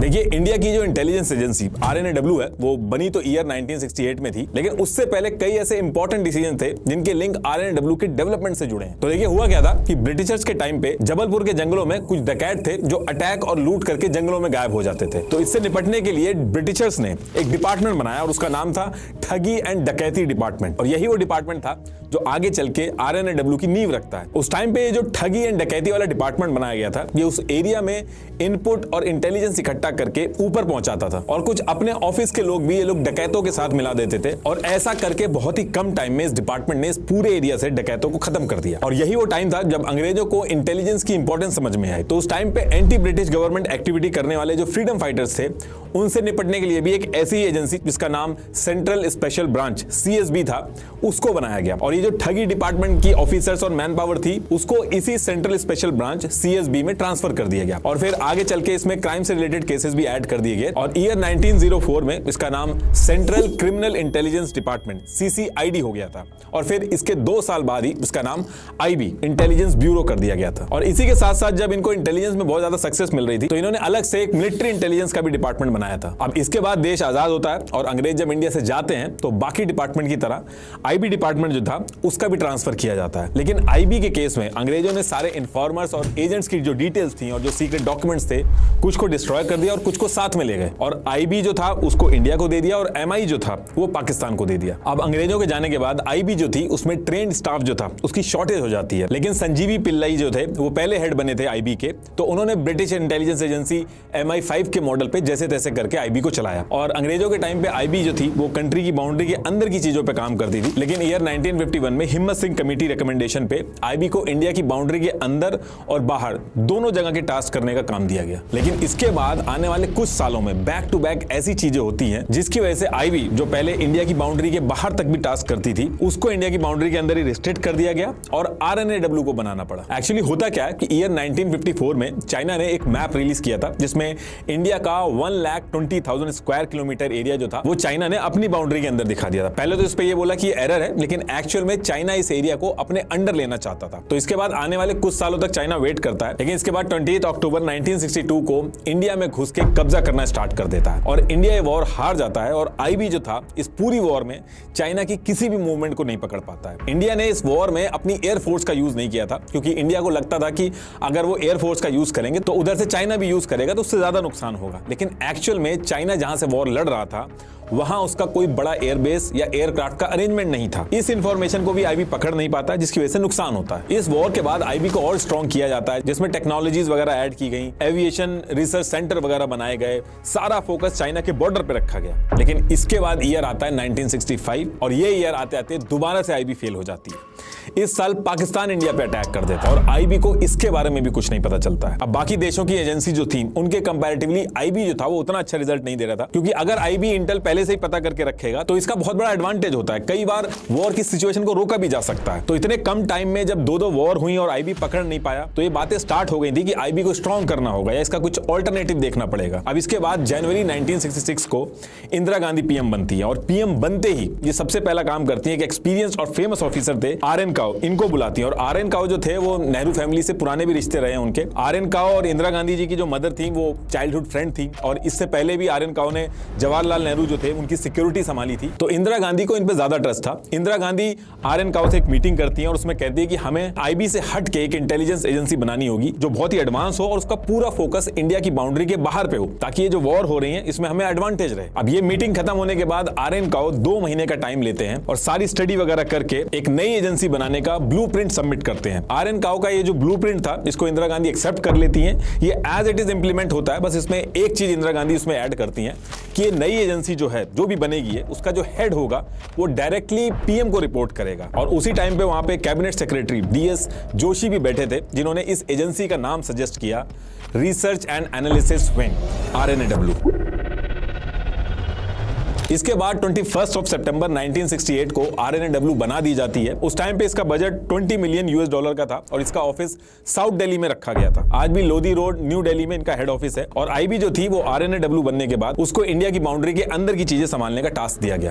देखिए, इंडिया की जो इंटेलिजेंस एजेंसी RNAW है वो बनी तो ईयर 1968 में थी, लेकिन उससे पहले कई ऐसे इंपॉर्टेंट डिसीजन थे जिनके लिंक RNAW के डेवलपमेंट से जुड़े हैं। तो देखिए, हुआ क्या था कि ब्रिटिशर्स के टाइम पे जबलपुर के जंगलों में कुछ डकैत थे जो अटैक और लूट करके जंगलों में गायब हो जाते थे। तो इससे निपटने के लिए ब्रिटिशर्स ने एक डिपार्टमेंट बनाया और उसका नाम था ठगी एंड डकैती डिपार्टमेंट। और यही वो डिपार्टमेंट था जो आगे चल के RNAW की नींव रखता है। उस टाइम पे जो ठगी एंड डकैती वाला डिपार्टमेंट बनाया गया था, ये उस एरिया में इनपुट और इंटेलिजेंस इकट्ठा करके ऊपर पहुंचाता था और कुछ अपने ऑफिस के लोग भी ये लोग डकैतों के साथ मिला देते थे। और ऐसा करके बहुत ही कम टाइम में इस डिपार्टमेंट ने इस पूरे एरिया से डकैतों को खत्म कर दिया। और यही वो टाइम था जब अंग्रेजों को इंटेलिजेंस की इंपॉर्टेंस समझ में आई। तो उस टाइम पे एंटी ब्रिटिश गवर्नमेंट एक्टिविटी करने वाले जो फ्रीडम फाइटर्स थे, उनसे निपटने के लिए भी एक ऐसी एजेंसी जिसका नाम सेंट्रल स्पेशल ब्रांच CSB था, उसको बनाया गया। और ये जो ठगी डिपार्टमेंट की ऑफिसर्स और मैन पावर थी, उसको इसी सेंट्रल स्पेशल ब्रांच CSB में ट्रांसफर कर दिया गया। और फिर आगे चल के इसमें क्राइम से रिलेटेड केसेस भी ऐड कर दिए गए और ईयर 1904 में इसका नाम central criminal intelligence department CCID हो गया था। और फिर इसके 2 साल बाद ही इसका नाम IB इंटेलिजेंस ब्यूरो कर दिया गया था। और इसी के साथ साथ जब इनको इंटेलिजेंस में बहुत ज्यादा सक्सेस मिल रही थी, तो इन्होंने अलग से एक मिलिट्री इंटेलिजेंस का भी डिपार्टमेंट बनाया था। अब इसके बाद देश आजाद होता है और अंग्रेज जब इंडिया से जाते हैं तो बाकी डिपार्टमेंट की तरह IB डिपार्टमेंट जो था उसका भी ट्रांसफर किया जाता है। लेकिन IB के केस में अंग्रेजों ने सारे इन्फॉर्मर्स और एजेंट्स की जो डिटेल्स थी और जो सीक्रेट डॉक्यूमेंट्स थे, कुछ को डिस्ट्रॉय कर दिया और कुछ को साथ में ले गए। और IB जो था उसको इंडिया को दे दिया और MI जो था वो पाकिस्तान को दे दिया। अब अंग्रेजों के जाने के बाद IB जो थी उसमें ट्रेंड स्टाफ जो था उसकी शॉर्टेज हो जाती है। लेकिन संजीवी पिल्लाई जो थे वो पहले हेड बने थे IB के, तो उन्होंने ब्रिटिश इंटेलिजेंस एजेंसी MI5 के मॉडल पे जैसे तैसे करके IB को चलाया। और अंग्रेजों के टाइम पे IB जो थी वो कंट्री की बाउंड्री के अंदर की चीजों पे काम करती थी। लेकिन ईयर 1951 में हिम्मत सिंह कमेटी रिकमेंडेशन पे IB को इंडिया की बाउंड्री के अंदर और बाहर दोनों जगह के टास्क करने का काम दिया गया। लेकिन इसके बाद आने वाले कुछ सालों में बैक टू बैक ऐसी चीजें होती हैं जिसकी वजह से IB जो पहले इंडिया की बाउंड्री के बाहर तक भी टास्क करती थी, उसको इंडिया की बाउंड्री के अंदर ही रिस्ट्रिक्ट कर दिया गया और RNAW को बनाना पड़ा। एक्चुअली होता क्या है कि ईयर 1954 में चाइना ने एक मैप रिलीज किया था जिसमें इंडिया का 1,20,000 स्क्वायर किलोमीटर एरिया जो था वो चाइना ने अपनी बाउंड्री के अंदर दिखा दिया था। पहले तो इस पे ये बोला कि ये एरर है, लेकिन एक्चुअल में चाइना इस एरिया को अपने अंडर लेना चाहता था। तो इसके बाद आने वाले कुछ सालों तक चाइना वेट करता है, लेकिन इसके बाद 28 अक्टूबर 1962 को इंडिया में घुस के कब्जा करना स्टार्ट कर देता है और इंडिया ये वॉर हार जाता है। और IB जो था इस पूरी वॉर में चाइना की किसी भी मूवमेंट को नहीं पकड़ पाता है। इंडिया ने इस वॉर में अपनी एयरफोर्स का यूज नहीं किया था, क्योंकि इंडिया को लगता था कि अगर वो एयरफोर्स का यूज करेंगे तो उधर से चाइना भी यूज करेगा तो उससे ज्यादा नुकसान होगा। लेकिन एक्चुअल में चाइना जहां से वॉर लड़ रहा था वहां उसका कोई बड़ा एयरबेस या एयरक्राफ्ट का अरेंजमेंट नहीं था। इस इंफॉर्मेशन को भी IB पकड़ नहीं पाता, जिसकी वजह से नुकसान होता है। इस वॉर के बाद IB को और स्ट्रॉन्ग किया जाता है, जिसमें टेक्नोलॉजीज वगैरह ऐड की गई, एविएशन रिसर्च सेंटर वगैरह बनाए गए, सारा फोकस चाइना के बॉर्डर पे रखा गया। लेकिन इसके बाद ईयर आता है 1965 और ये ईयर आते आते दोबारा से IB फेल हो जाती है। इस साल पाकिस्तान इंडिया पे अटैक कर देता है और IB को इसके बारे में भी कुछ नहीं पता चलता है। अब बाकी देशों की एजेंसी जो थी उनके कंपैरेटिवली IB जो था वो उतना अच्छा रिजल्ट नहीं दे रहा था, क्योंकि अगर IB इंटेल पहले से ही पता करके रखेगा तो इसका बहुत बड़ा एडवांटेज होता है। कई बार वॉर की सिचुएशन को रोका भी जा सकता है। तो इतने कम टाइम में जब दो वॉर हुई और IB पकड़ नहीं पाया, तो ये बातें स्टार्ट हो गई थी कि IB को स्ट्रॉन्ग करना होगा या इसका कुछ ऑल्टरनेटिव देखना पड़ेगा। अब इसके बाद जनवरी 1966 को इंदिरा गांधी PM बनती है और PM बनते ही ये सबसे पहला काम करती है कि एक्सपीरियंस और फेमस ऑफिसर थे RN काओ, इनको बुलाती है। और RN काओ जो थे वो नेहरू फैमिली से पुराने भी रिश्ते रहे हैं उनके। RN काओ और इंदिरा गांधी जी की जो मदर थी वो चाइल्डहुड फ्रेंड थी और इससे पहले भी RN काओ ने जवाहरलाल नेहरू जो थे उनकी सिक्योरिटी संभाली थी। तो इंदिरा गांधी को इन पे ज्यादा ट्रस्ट था। इंदिरा गांधी RN काओ से एक मीटिंग करती है और उसमें कहती है कि हमें IB से हट के एक इंटेलिजेंस एजेंसी बनानी होगी जो बहुत ही एडवांस हो और उसका पूरा फोकस इंडिया की बाउंड्री के बाहर पे हो, ताकि ये जो वॉर हो रही है इसमें हमें एडवांटेज रहे। अब ये मीटिंग खत्म होने के बाद RN काओ 2 महीने का टाइम लेते हैं और सारी स्टडी वगैरह करके एक नई एजेंसी बनाने का ब्लूप्रिंट सबमिट करते हैं। RN काओ का ये जो ब्लूप्रिंट था इसको इंदिरा गांधी एक्सेप्ट कर लेती हैं। ये एज इट इज इंप्लीमेंट होता है, बस इसमें एक चीज इंदिरा गांधी उसमें ऐड करती हैं कि ये नई एजेंसी जो है जो भी बनेगी है उसका जो हेड होगा वो डायरेक्टली PM को रिपोर्ट करेगा। और उसी टाइम पे वहां पे कैबिनेट सेक्रेटरी DS जोशी भी बैठे थे, जिन्होंने इस एजेंसी का नाम सजेस्ट किया research and analysis wing RNAW। इसके बाद 21 सितंबर 1968 को RNAW बना दी जाती है। उस टाइम पे इसका बजट $20 मिलियन का था और इसका ऑफिस साउथ दिल्ली में रखा गया था। आज भी लोधी रोड न्यू दिल्ली में इनका हेड ऑफिस है। और IB जो थी वो RNAW बनने के बाद उसको इंडिया की बाउंड्री के अंदर की चीजें संभालने का टास्क दिया गया।